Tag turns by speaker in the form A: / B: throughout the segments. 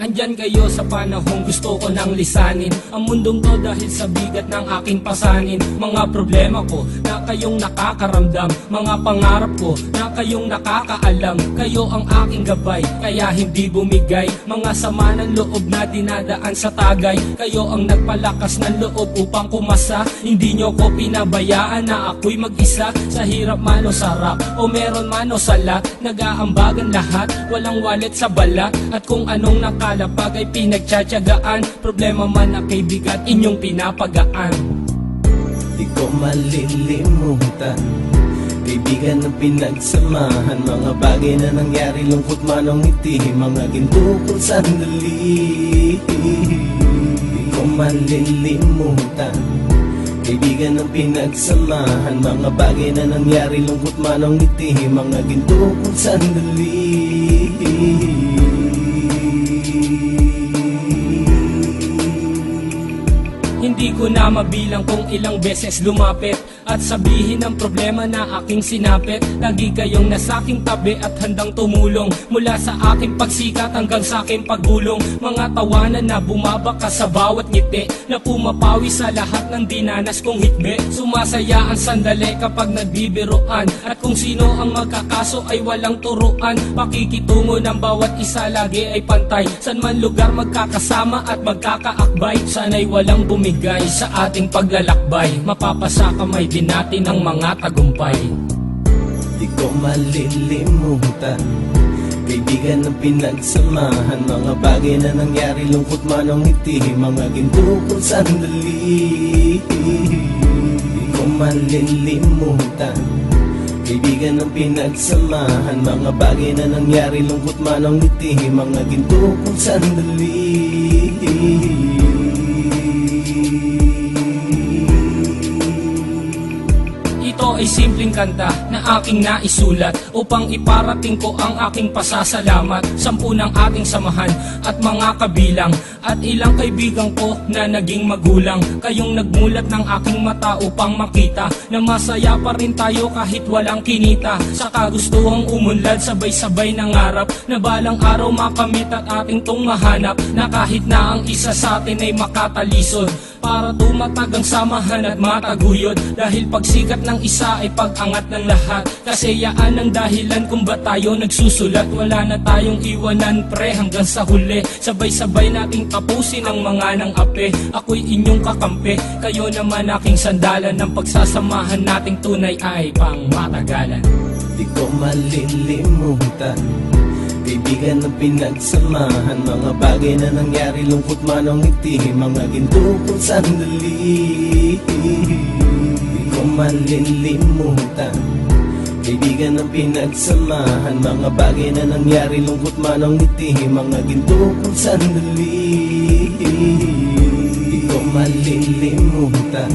A: Andyan kayo sa panahong gusto ko nang lisanin ang mundong to dahil sa bigat ng aking pasanin. Mga problema ko na kayong nakakaramdam, mga pangarap ko na kayong nakakaalam. Kayo ang aking gabay, kaya hindi bumigay. Mga sama ng loob na dinadaan sa tagay, kayo ang nagpalakas ng loob upang kumasa. Hindi nyo ko pinabayaan na ako'y mag-isa. Sa hirap man o sarap, o meron man o sala, nag-aambagan lahat, walang wallet sa balat. At kung anong nakalapag ay pinagtsatsagaan, problema man na kay bigat inyong pinapagaan.
B: Di ko malilimutan, kaibigan ng pinagsamahan, mga bagay na nangyari, lungkot man o ngiti, mga ginto kong sandali. Di ko malilimutan, kaibigan ng pinagsamahan, mga bagay na nangyari, lungkot man o ngiti, mga ginto kong sandali.
A: Hindi ko na mabilang kung ilang beses lumapit at sabihin ang problema na aking sinapit. Lagi kayong nasa aking tabi at handang tumulong, mula sa aking pagsikat hanggang sa aking paggulong. Mga tawanan na bumabaka sa bawat ngiti, na pumapawi sa lahat ng dinanas kong hitbe. Sumasaya ang sandali kapag nagbibiruan, at kung sino ang magkakaso ay walang turuan. Pakikitungo ng bawat isa lagi ay pantay, san man lugar magkakasama at magkakaakbay. Sana'y walang bumigay sa ating paglalakbay, mapapasa kamay din natin ang mga tagumpay.
B: Di ko malilimutan, kaibigan ng pinagsamahan, mga bagay na nangyari, lungkot man o ngiti, mga ginto kong sandali. Di ko malilimutan, kaibigan ng pinagsamahan, mga bagay na nangyari, lungkot man o ngiti, mga ginto kong sandali.
A: Ito ay simpleng kanta na aking naisulat upang iparating ko ang aking pasasalamat. 10 ng ating samahan at mga kabilang, at ilang kaibigan ko na naging magulang. Kayong nagmulat ng aking mata upang makita na masaya pa rin tayo kahit walang kinita. Sa kagustuhang umunlad, sabay-sabay nangarap na balang araw makamit at ating tong mahanap, na kahit na ang isa sa atin ay makatalisod, para tumatag ang samahan at mataguyod. Dahil pagsikat ng isa ay pag-angat ng lahat, kasi yaan ang dahilan kung ba't tayo nagsusulat. Wala na tayong iwanan pre hanggang sa huli, sabay-sabay nating tapusin ang mga nang ape. Ako'y inyong kakampi, kayo naman aking sandalan, ng pagsasamahan nating tunay ay pang matagalan.
B: Di ko malilimutan, kaibigan ng pinagsamahan, mga bagay na nangyari, lungkot man o ngiti, mga ginto kong sandali. Di ko malilimutan, kaibigan ng pinagsamahan, mga bagay na nangyari, lungkot man o ngiti, mga ginto kong sandali. Di ko malilimutan,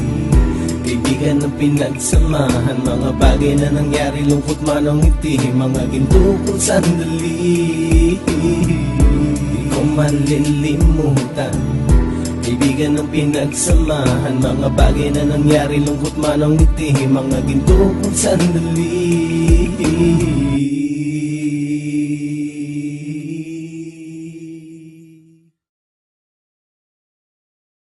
B: kaibigan ng pinagsamahan, mga bagay na nangyari, lungkot man o ngiti, mga ginto kong sandali. Di ko malilimutan, kaibigan ng pinagsamahan, mga bagay na nangyari, lungkot man o ngiti, mga ginto kong sandali.